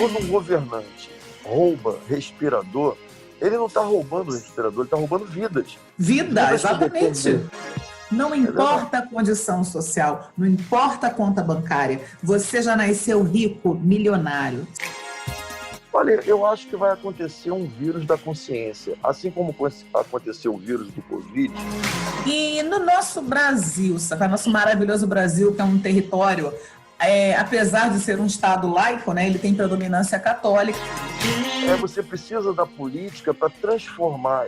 quando um governante rouba respirador, ele não está roubando respirador, ele está roubando vidas. Vida, exatamente. Não importa É a condição social, não importa a conta bancária, você já nasceu rico, milionário. Olha, eu acho que vai acontecer um vírus da consciência, assim como aconteceu o vírus do Covid. E no nosso Brasil, sabe? Nosso maravilhoso Brasil, que é um território, apesar de ser um Estado laico, né, ele tem predominância católica. Você precisa da política para transformar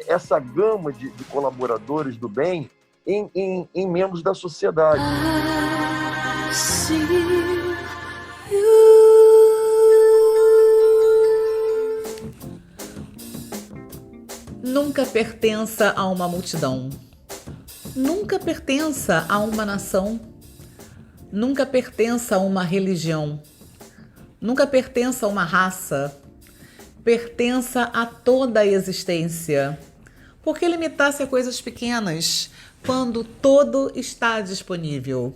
essa gama de colaboradores do bem em membros da sociedade. Nunca pertença a uma multidão. Nunca pertença a uma nação. Nunca pertença a uma religião. Nunca pertença a uma raça. Pertença a toda a existência. Por que limitar-se a coisas pequenas quando todo está disponível?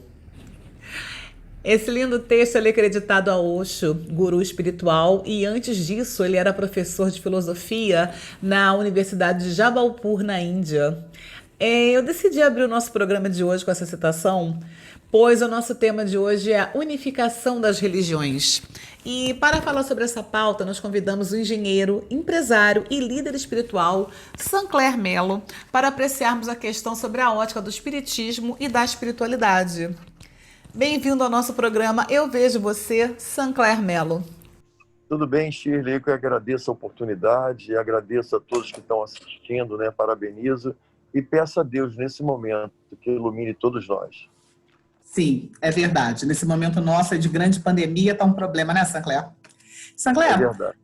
Esse lindo texto ele é acreditado a Osho, guru espiritual, e antes disso ele era professor de filosofia na Universidade de Jabalpur, na Índia. Eu decidi abrir o nosso programa de hoje com essa citação, pois o nosso tema de hoje é a unificação das religiões. E para falar sobre essa pauta, nós convidamos o engenheiro, empresário e líder espiritual Sancler Mello para apreciarmos a questão sobre a ótica do espiritismo e da espiritualidade. Bem-vindo ao nosso programa Eu Vejo Você, Sancler Mello. Tudo bem, Shirley? Eu agradeço a oportunidade, agradeço a todos que estão assistindo, né? Parabenizo e peço a Deus nesse momento que ilumine todos nós. Sim, é verdade. Nesse momento nosso de grande pandemia está um problema, né, Sancler? Sancler, é verdade.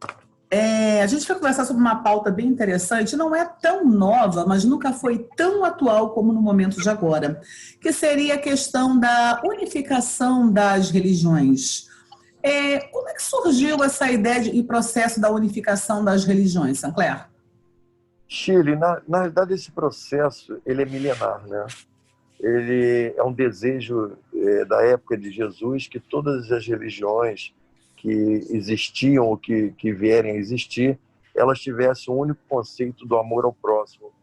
A gente vai conversar sobre uma pauta bem interessante, não é tão nova, mas nunca foi tão atual como no momento de agora, que seria a questão da unificação das religiões. Como é que surgiu essa ideia e processo da unificação das religiões, Sancler? Shirley, na verdade, esse processo ele é milenar, né? Ele é um desejo da época de Jesus que todas as religiões que existiam ou que vierem a existir, elas tivessem um único conceito do amor ao próximo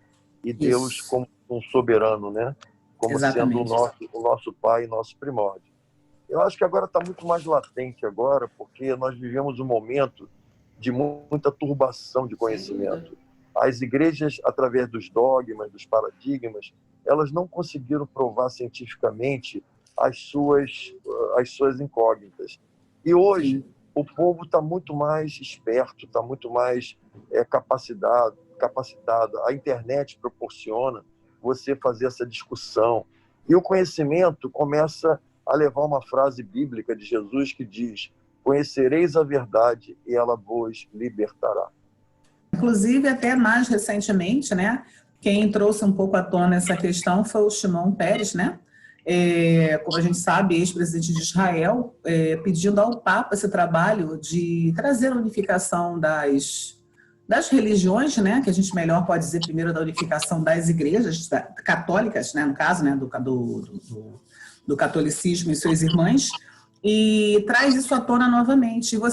e Deus como um soberano, né? Como Exatamente. sendo o nosso Pai e nosso primórdio. Eu acho que agora está muito mais latente agora, porque nós vivemos um momento de muita turbação de conhecimento. As igrejas, através dos dogmas, dos paradigmas, elas não conseguiram provar cientificamente as suas incógnitas. E hoje, o povo está muito mais esperto, está muito mais capacitado. A internet proporciona você fazer essa discussão. E o conhecimento começa a levar uma frase bíblica de Jesus que diz: conhecereis a verdade e ela vos libertará. Inclusive, até mais recentemente, né, quem trouxe um pouco à tona essa questão foi o Shimon Peres, né? Como a gente sabe, ex-presidente de Israel, pedindo ao Papa esse trabalho de trazer a unificação das religiões, né? Que a gente melhor pode dizer primeiro da unificação das igrejas católicas, né? No caso, né? Do catolicismo e suas irmãs, e traz isso à tona novamente. Eu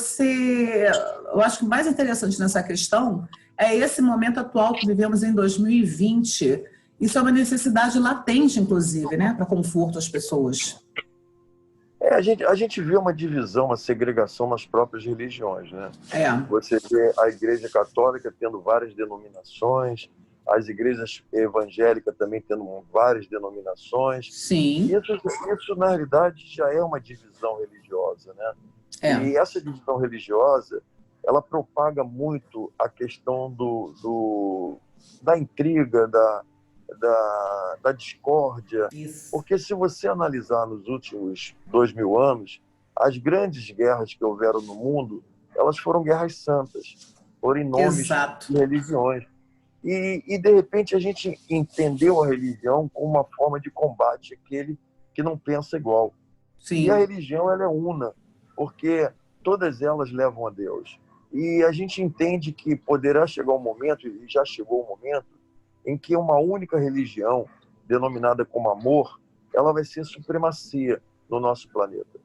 acho que o mais interessante nessa questão é esse momento atual que vivemos em 2020. Isso é uma necessidade latente, inclusive, né, para conforto às pessoas. A gente vê uma divisão, uma segregação nas próprias religiões, né? Você vê a Igreja Católica tendo várias denominações, as igrejas evangélicas também tendo várias denominações. Sim. Isso, na realidade, já é uma divisão religiosa, né? E essa divisão religiosa, ela propaga muito a questão da intriga, da discórdia. Isso. Porque se você analisar nos últimos 2000 anos, as grandes guerras que houveram no mundo, elas foram guerras santas, foram em nomes de religiões. E, de repente, a gente entendeu a religião como uma forma de combate àquele que não pensa igual. Sim. E a religião, ela é una, porque todas elas levam a Deus. E a gente entende que poderá chegar um momento, e já chegou o momento, em que uma única religião, denominada como amor, ela vai ser supremacia no nosso planeta.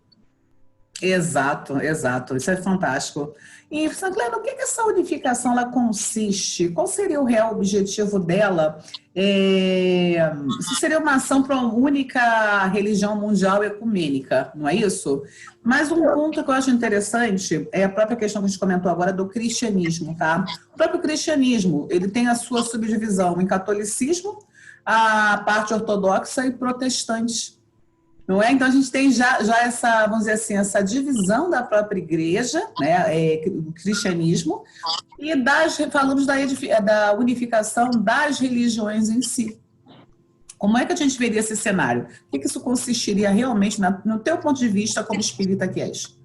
Exato, exato. Isso é fantástico. E, Sandra, no que essa unificação ela consiste? Qual seria o real objetivo dela? Isso seria uma ação para uma única religião mundial ecumênica, não é isso? Mas um ponto que eu acho interessante é a própria questão que a gente comentou agora do cristianismo, tá? O próprio cristianismo, ele tem a sua subdivisão em catolicismo, a parte ortodoxa e protestante. Não é? Então, a gente tem já essa, vamos dizer assim, essa divisão da própria igreja, né, do cristianismo, e falamos da unificação das religiões em si. Como é que a gente veria esse cenário? O que isso consistiria realmente, no teu ponto de vista, como espírita que és?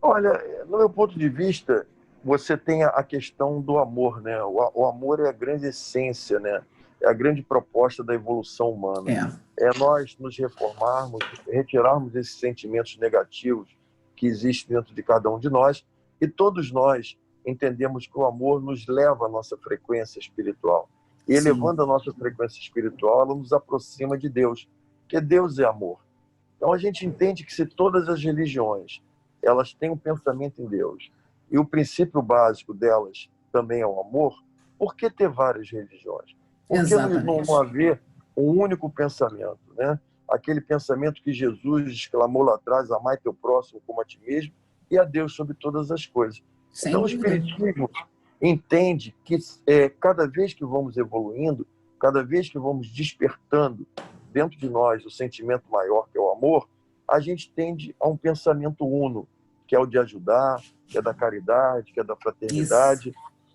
Olha, no meu ponto de vista, você tem a questão do amor, né? O amor é a grande essência, né? É a grande proposta da evolução humana. É nós nos reformarmos, retirarmos esses sentimentos negativos que existem dentro de cada um de nós, e todos nós entendemos que o amor nos leva à nossa frequência espiritual. E elevando a nossa frequência espiritual, ela nos aproxima de Deus, porque Deus é amor. Então a gente entende que se todas as religiões elas têm um pensamento em Deus, e o princípio básico delas também é o amor, por que ter várias religiões? Por que não haver um único pensamento, né? Aquele pensamento que Jesus exclamou lá atrás: amai teu próximo como a ti mesmo, e a Deus sobre todas as coisas. Então o Espiritismo entende que cada vez que vamos evoluindo, cada vez que vamos despertando dentro de nós o sentimento maior, que é o amor, a gente tende a um pensamento uno, que é o de ajudar, que é da caridade, que é da fraternidade,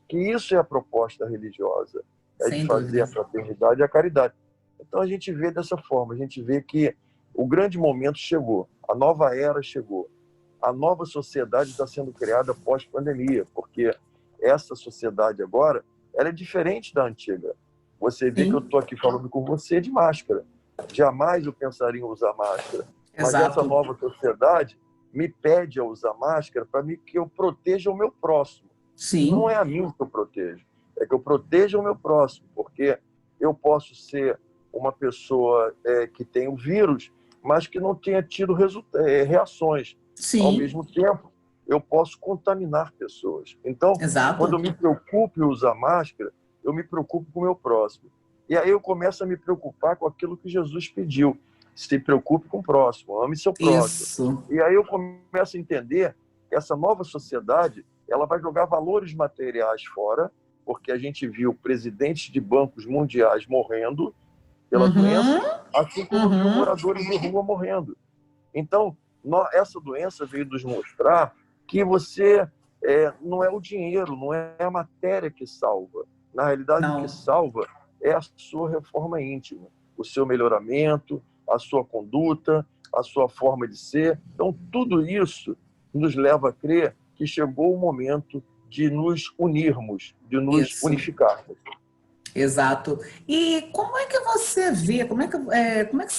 que isso é a proposta religiosa, de fazer a fraternidade e a caridade. Então a gente vê dessa forma, a gente vê que o grande momento chegou, a nova era chegou, a nova sociedade está sendo criada pós-pandemia, porque essa sociedade agora, ela é diferente da antiga. Você vê que eu estou aqui falando com você de máscara. Jamais eu pensaria em usar máscara. Mas essa nova sociedade me pede a usar máscara para que eu proteja o meu próximo. Não é a mim que eu protejo, é que eu proteja o meu próximo, porque eu posso ser uma pessoa que tem o vírus, mas que não tenha tido reações. Ao mesmo tempo, eu posso contaminar pessoas. Então, quando eu me preocupo em usar máscara, eu me preocupo com o meu próximo. E aí eu começo a me preocupar com aquilo que Jesus pediu. Se preocupe com o próximo, ame seu próximo. E aí eu começo a entender que essa nova sociedade ela vai jogar valores materiais fora, porque a gente viu presidentes de bancos mundiais morrendo pela doença, assim como viu moradores de rua morrendo. Então, essa doença veio nos mostrar que você não é o dinheiro, não é a matéria que salva. Na realidade, o que salva é a sua reforma íntima, o seu melhoramento, a sua conduta, a sua forma de ser. Então, tudo isso nos leva a crer que chegou o momento de nos unirmos, de nos unificarmos. Exato. E como é que você vê, como é que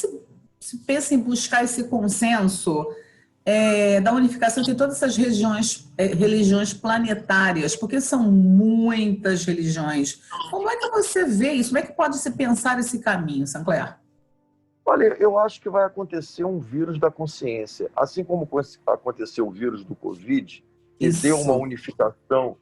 se pensa em buscar esse consenso da unificação de todas essas religiões planetárias, porque são muitas religiões. Como é que você vê isso? Como é que pode se pensar esse caminho, Sinclair? Olha, eu acho que vai acontecer um vírus da consciência. Assim como aconteceu o vírus do Covid, que deu uma unificação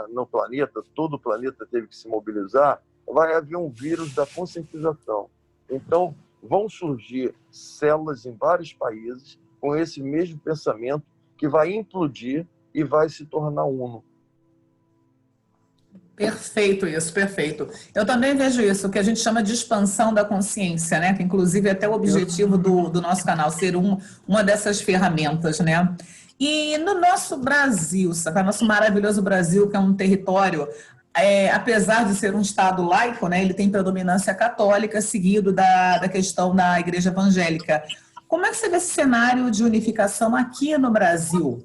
no planeta, todo o planeta teve que se mobilizar, vai haver um vírus da conscientização. Então, vão surgir células em vários países com esse mesmo pensamento que vai implodir e vai se tornar uno. Perfeito isso, perfeito. Eu também vejo isso, o que a gente chama de expansão da consciência, né? Que inclusive é até o objetivo do nosso canal, ser uma dessas ferramentas, né? E no nosso Brasil, sabe? Nosso maravilhoso Brasil, que é um território, apesar de ser um Estado laico, né? Ele tem predominância católica, seguido da questão da Igreja Evangélica. Como é que você vê esse cenário de unificação aqui no Brasil,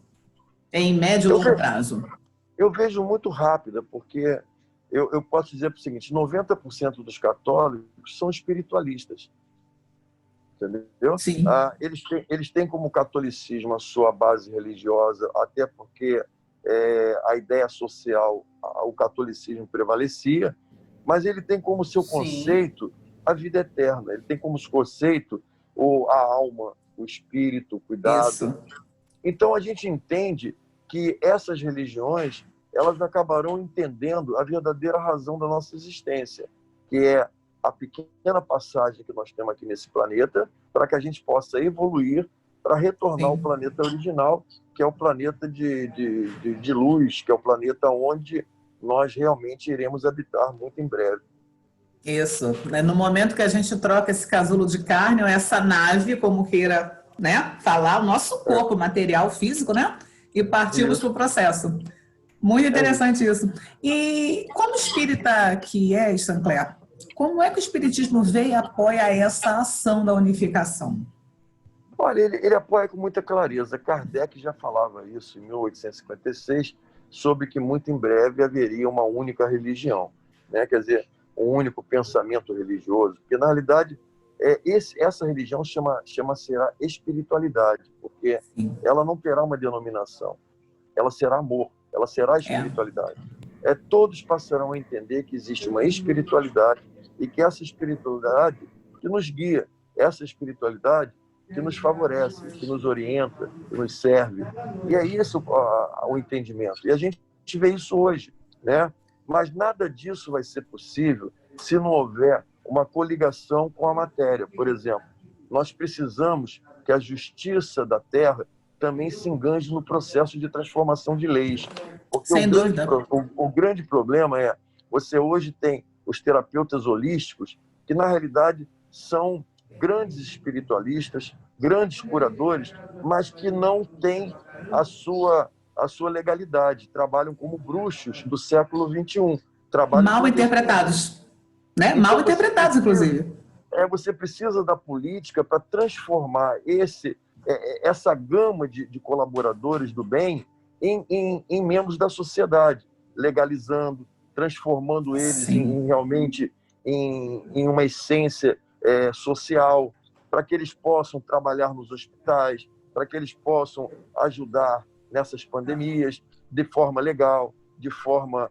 em médio e longo prazo? Eu vejo muito rápida, porque eu posso dizer o seguinte, 90% dos católicos são espiritualistas. Entendeu? Sim. Eles têm como catolicismo a sua base religiosa, até porque a ideia social, o catolicismo prevalecia, mas ele tem como seu conceito a vida eterna, ele tem como conceito a alma, o espírito, o cuidado. Então, a gente entende que essas religiões, elas acabarão entendendo a verdadeira razão da nossa existência, que é a pequena passagem que nós temos aqui nesse planeta, para que a gente possa evoluir para retornar ao planeta original, que é o planeta de luz, que é o planeta onde nós realmente iremos habitar muito em breve. Isso. No momento que a gente troca esse casulo de carne, ou essa nave, como queira, né, falar, o nosso corpo material, físico, né? E partimos para o processo. Muito interessante isso. E como espírita que é, Sancler, como é que o espiritismo vê e apoia essa ação da unificação? Olha, ele apoia com muita clareza. Kardec já falava isso em 1856, sobre que muito em breve haveria uma única religião, né? Quer dizer, um único pensamento religioso, porque na realidade essa religião chama-se espiritualidade, porque ela não terá uma denominação, ela será amor, ela será espiritualidade. Todos passarão a entender que existe uma espiritualidade e que essa espiritualidade que nos guia, essa espiritualidade que nos favorece, que nos orienta, que nos serve. E é isso o entendimento. E a gente vê isso hoje, né? Mas nada disso vai ser possível se não houver uma coligação com a matéria. Por exemplo, nós precisamos que a justiça da Terra também se engane no processo de transformação de leis. Porque sem dúvida. O grande problema é, você hoje tem os terapeutas holísticos, que na realidade são grandes espiritualistas, grandes curadores, mas que não têm a sua legalidade, trabalham como bruxos do século XXI. Mal interpretados, né? Então, mal interpretados, inclusive. Você precisa da política para transformar essa gama de colaboradores do bem em membros da sociedade, legalizando, transformando eles realmente em uma essência social, para que eles possam trabalhar nos hospitais, para que eles possam ajudar nessas pandemias de forma legal, de forma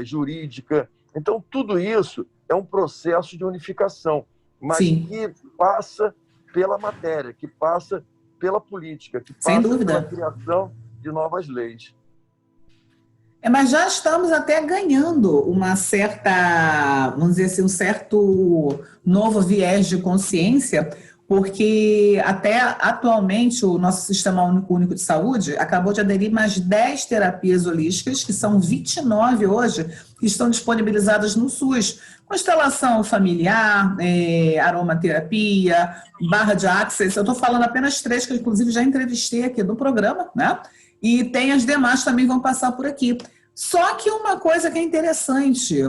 jurídica. Então, tudo isso é um processo de unificação, mas que passa pela matéria, que passa pela política, que passa pela criação de novas leis. Mas já estamos até ganhando uma certa, vamos dizer assim, um certo novo viés de consciência, porque até atualmente o nosso Sistema Único de Saúde acabou de aderir mais 10 terapias holísticas, que são 29 hoje, que estão disponibilizadas no SUS. Constelação familiar, aromaterapia, barra de Access. Eu estou falando apenas 3, que eu inclusive já entrevistei aqui no programa, né? E tem as demais também vão passar por aqui. Só que uma coisa que é interessante,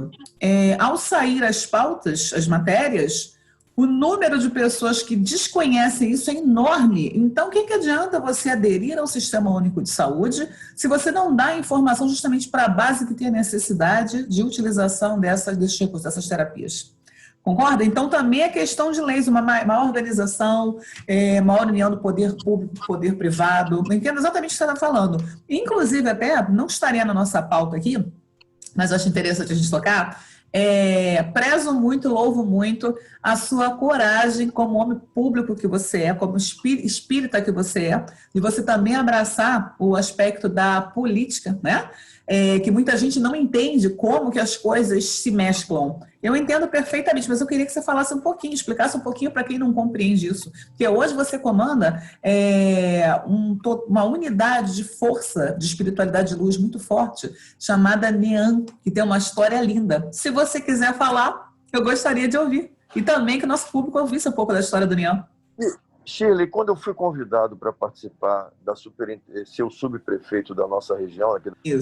ao sair as pautas, as matérias, o número de pessoas que desconhecem isso é enorme. Então, o que adianta você aderir ao Sistema Único de Saúde se você não dá informação justamente para a base que tem a necessidade de utilização dessas terapias? Concorda? Então, também é questão de leis, uma maior organização, maior união do poder público e poder privado. Eu entendo exatamente o que você está falando. Inclusive, até, não estaria na nossa pauta aqui, mas eu acho interessante a gente tocar, prezo muito, louvo muito a sua coragem como homem público que você é, como espírita que você é, e você também abraçar o aspecto da política, né? Que muita gente não entende como que as coisas se mesclam. Eu entendo perfeitamente, mas eu queria que você falasse um pouquinho, explicasse um pouquinho para quem não compreende isso. Porque hoje você comanda uma unidade de força, de espiritualidade de luz muito forte, chamada NEAM, que tem uma história linda. Se você quiser falar, eu gostaria de ouvir. E também que o nosso público ouvisse um pouco da história do NEAM. Shirley, quando eu fui convidado para participar ser o subprefeito da nossa região, eu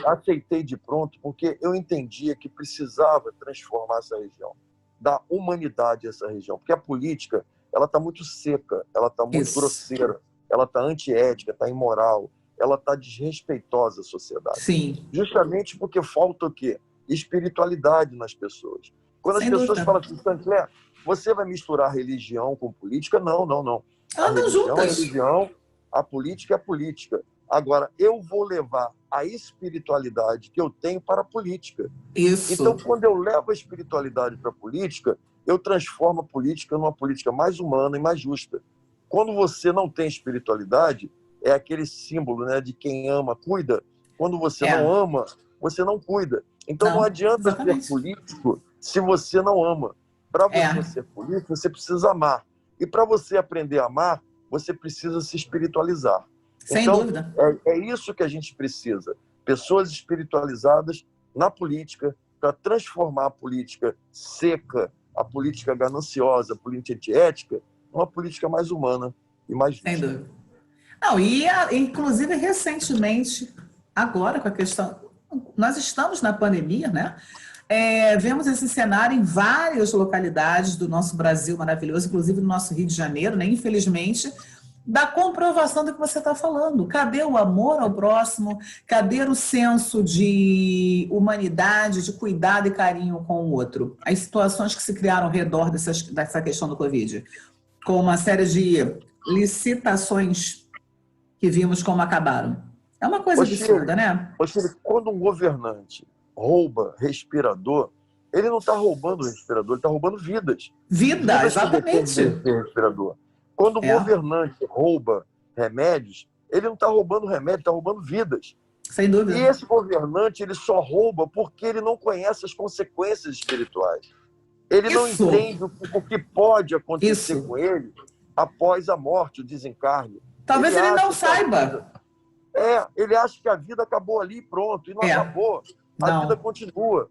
aceitei de pronto, porque eu entendia que precisava transformar essa região, dar humanidade a essa região, porque a política ela está muito seca, ela está muito grosseira, ela está antiética, está imoral, ela está desrespeitosa à sociedade. Sim. Justamente porque falta o quê? Espiritualidade nas pessoas. Quando as pessoas falam assim, Sancler, você vai misturar religião com política? Não, não, não. A religião é religião, a política é política. Agora, eu vou levar a espiritualidade que eu tenho para a política. Isso. Então, quando eu levo a espiritualidade para a política, eu transformo a política numa política mais humana e mais justa. Quando você não tem espiritualidade, é aquele símbolo, né, de quem ama, cuida. Quando você não ama, você não cuida. Então não adianta ser político se você não ama. Para você ser político, você precisa amar. E para você aprender a amar, você precisa se espiritualizar. Sem dúvida. É isso que a gente precisa. Pessoas espiritualizadas na política, para transformar a política seca, a política gananciosa, a política antiética, uma política mais humana e mais justa. Sem dúvida. Não, inclusive recentemente, agora com a questão, nós estamos na pandemia, né? Vemos esse cenário em várias localidades do nosso Brasil maravilhoso, inclusive no nosso Rio de Janeiro, né? Infelizmente, da comprovação do que você está falando. Cadê o amor ao próximo? Cadê o senso de humanidade, de cuidado e carinho com o outro? As situações que se criaram ao redor dessa questão do Covid, com uma série de licitações que vimos como acabaram. É uma coisa absurda, né? Quando um governante rouba respirador, ele não está roubando respirador, ele está roubando vidas. Vida, exatamente. Respirador. Quando um governante rouba remédios, ele não está roubando remédio, está roubando vidas. Sem dúvida. E esse governante, ele só rouba porque ele não conhece as consequências espirituais. Ele não entende o que pode acontecer com ele após a morte, o desencarne. Talvez ele não saiba. Ele acha que a vida acabou ali e pronto. E não acabou. A vida continua.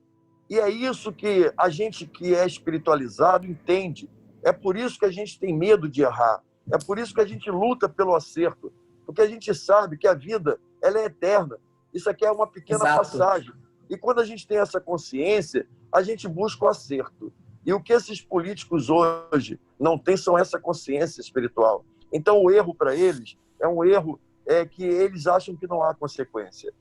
E é isso que a gente que é espiritualizado entende. É por isso que a gente tem medo de errar. É por isso que a gente luta pelo acerto. Porque a gente sabe que a vida ela é eterna. Isso aqui é uma pequena passagem. E quando a gente tem essa consciência, a gente busca o acerto. E o que esses políticos hoje não têm são essa consciência espiritual. Então, o erro para eles é um erro que eles acham que não há consequência.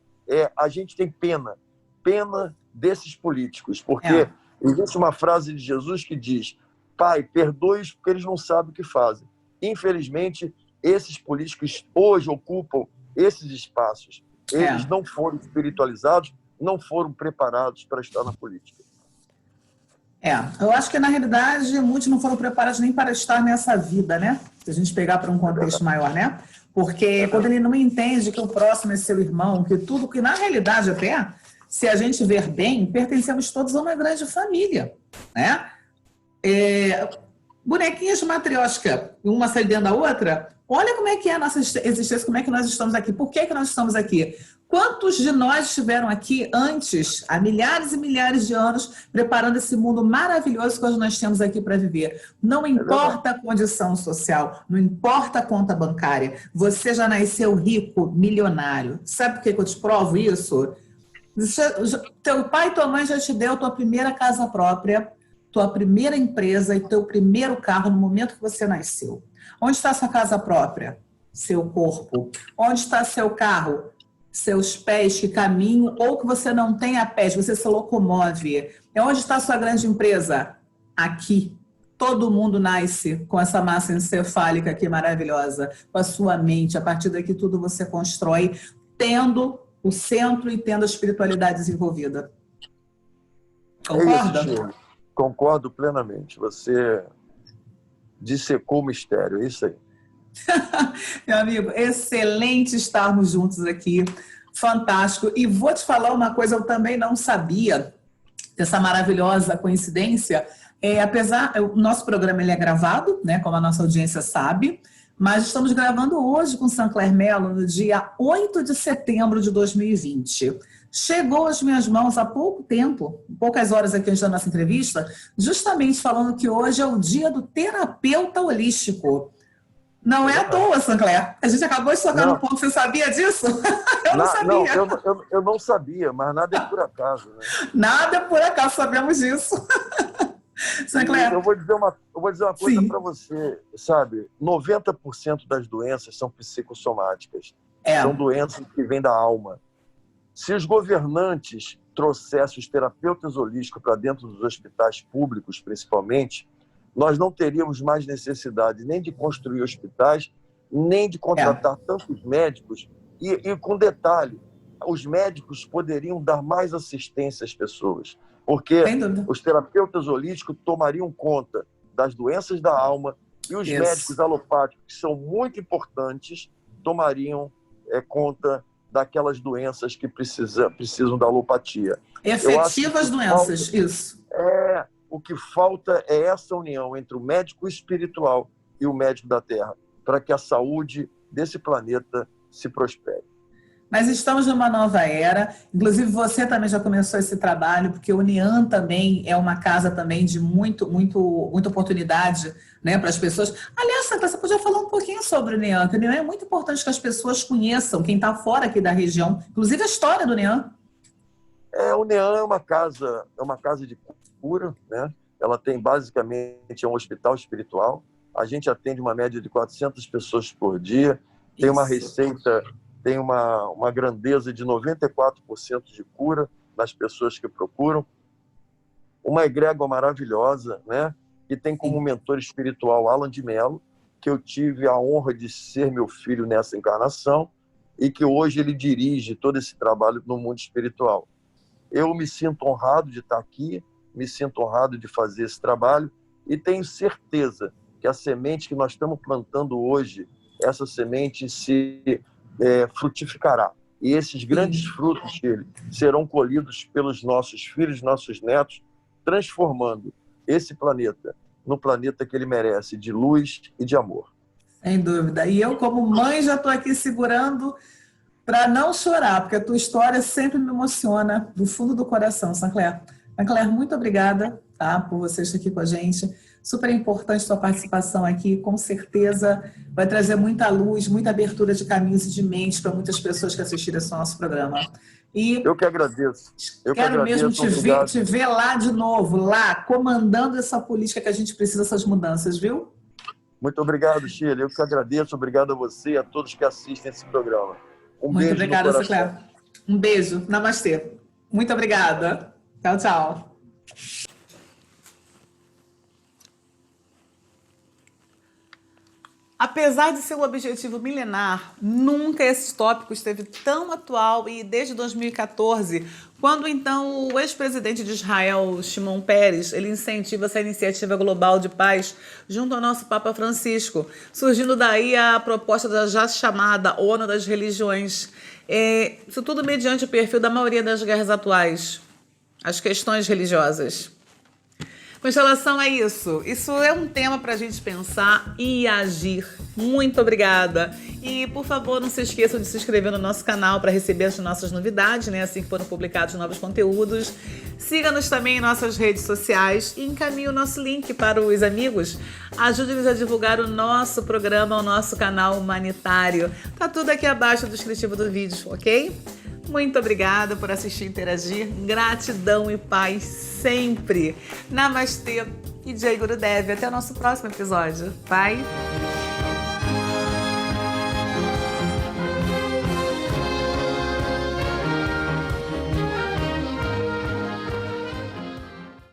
A gente tem pena desses políticos, porque existe uma frase de Jesus que diz: Pai, perdoe-os porque eles não sabem o que fazem. Infelizmente, esses políticos hoje ocupam esses espaços. Eles não foram espiritualizados, não foram preparados para estar na política. Eu acho que, na realidade, muitos não foram preparados nem para estar nessa vida, né? Se a gente pegar para um contexto maior, né? Porque quando ele não entende que o próximo é seu irmão, que tudo, que na realidade até, se a gente ver bem, pertencemos todos a uma grande família, né? Bonequinhas de matrioshka, uma sai dentro da outra. Olha como é que é a nossa existência, como é que nós estamos aqui, por que nós estamos aqui. Quantos de nós estiveram aqui antes, há milhares e milhares de anos, preparando esse mundo maravilhoso que hoje nós temos aqui para viver? Não importa a condição social, não importa a conta bancária, você já nasceu rico, milionário. Sabe por que eu te provo isso? Teu pai e tua mãe já te deu tua primeira casa própria, tua primeira empresa e teu primeiro carro no momento que você nasceu. Onde está sua casa própria? Seu corpo. Onde está seu carro? Seus pés que caminham ou que você não tem a pés, você se locomove. Onde está sua grande empresa? Aqui. Todo mundo nasce com essa massa encefálica aqui maravilhosa, com a sua mente. A partir daqui tudo você constrói, tendo o centro e tendo a espiritualidade desenvolvida. Concorda? Concordo plenamente. Você dissecou o mistério, é isso aí. Meu amigo, excelente estarmos juntos aqui, fantástico. E vou te falar uma coisa, eu também não sabia dessa maravilhosa coincidência. O nosso programa ele é gravado, né, como a nossa audiência sabe, mas estamos gravando hoje com Sancler Mello no dia 8 de setembro de 2020. Chegou às minhas mãos há pouco tempo, poucas horas aqui antes da nossa entrevista, justamente falando que hoje é o dia do terapeuta holístico. Não é à toa, Sancler. A gente acabou de tocar no ponto. Você sabia disso? Eu não sabia. Não, eu não sabia, mas nada é por acaso. Né? Nada é por acaso, sabemos disso. Sancler. Eu vou dizer uma coisa para você, sabe? 90% das doenças são psicossomáticas. São doenças que vêm da alma. Se os governantes trouxessem os terapeutas holísticos para dentro dos hospitais públicos, principalmente, nós não teríamos mais necessidade nem de construir hospitais, nem de contratar tantos médicos. E com detalhe, os médicos poderiam dar mais assistência às pessoas, porque os terapeutas holísticos tomariam conta das doenças da alma e os médicos alopáticos, que são muito importantes, tomariam conta daquelas doenças que precisam da alopatia. Efetivas doenças, isso. O que falta é essa união entre o médico espiritual e o médico da Terra, para que a saúde desse planeta se prospere. Mas estamos numa nova era, inclusive você também já começou esse trabalho, porque o União também é uma casa também de muita oportunidade, né, para as pessoas. Aliás, Santa, você podia falar um pouquinho sobre o União, que o União é muito importante que as pessoas conheçam, quem está fora aqui da região, inclusive a história do União. A União é uma casa de cura, né? Ela tem basicamente um hospital espiritual. A gente atende uma média de 400 pessoas por dia, tem uma receita, tem uma grandeza de 94% de cura das pessoas que procuram. Uma egrégora maravilhosa, né? Que tem como mentor espiritual Alan de Mello, que eu tive a honra de ser meu filho nessa encarnação e que hoje ele dirige todo esse trabalho no mundo espiritual. Eu me sinto honrado de estar aqui, me sinto honrado de fazer esse trabalho e tenho certeza que a semente que nós estamos plantando hoje, essa semente se frutificará. E esses grandes frutos serão colhidos pelos nossos filhos, nossos netos, transformando esse planeta no planeta que ele merece, de luz e de amor. Sem dúvida. E eu, como mãe, já estou aqui segurando para não chorar, porque a tua história sempre me emociona do fundo do coração, Sancler. Sancler, muito obrigada, tá, por você estar aqui com a gente. Super importante sua participação aqui, com certeza vai trazer muita luz, muita abertura de caminhos e de mentes para muitas pessoas que assistiram esse nosso programa. E eu que agradeço. Quero mesmo te ver lá de novo, lá, comandando essa política que a gente precisa dessas mudanças, viu? Muito obrigado, Sheila. Eu que agradeço. Obrigado a você e a todos que assistem esse programa. Muito beijo obrigada, Sancler. Um beijo. Namastê. Muito obrigada. Tchau, tchau. Apesar de ser um objetivo milenar, nunca esse tópico esteve tão atual e desde 2014, quando então o ex-presidente de Israel, Shimon Peres, ele incentiva essa iniciativa global de paz junto ao nosso Papa Francisco, surgindo daí a proposta da já chamada ONU das Religiões. Isso tudo mediante o perfil da maioria das guerras atuais, as questões religiosas. Com relação a isso é um tema para a gente pensar e agir. Muito obrigada. E, por favor, não se esqueçam de se inscrever no nosso canal para receber as nossas novidades, né? Assim que forem publicados novos conteúdos. Siga-nos também em nossas redes sociais e encaminhe o nosso link para os amigos. Ajude-nos a divulgar o nosso programa, o nosso canal humanitário. Tá tudo aqui abaixo do descritivo do vídeo, ok? Muito obrigada por assistir e interagir. Gratidão e paz sempre. Namastê e Jai Gurudev. Até o nosso próximo episódio. Bye!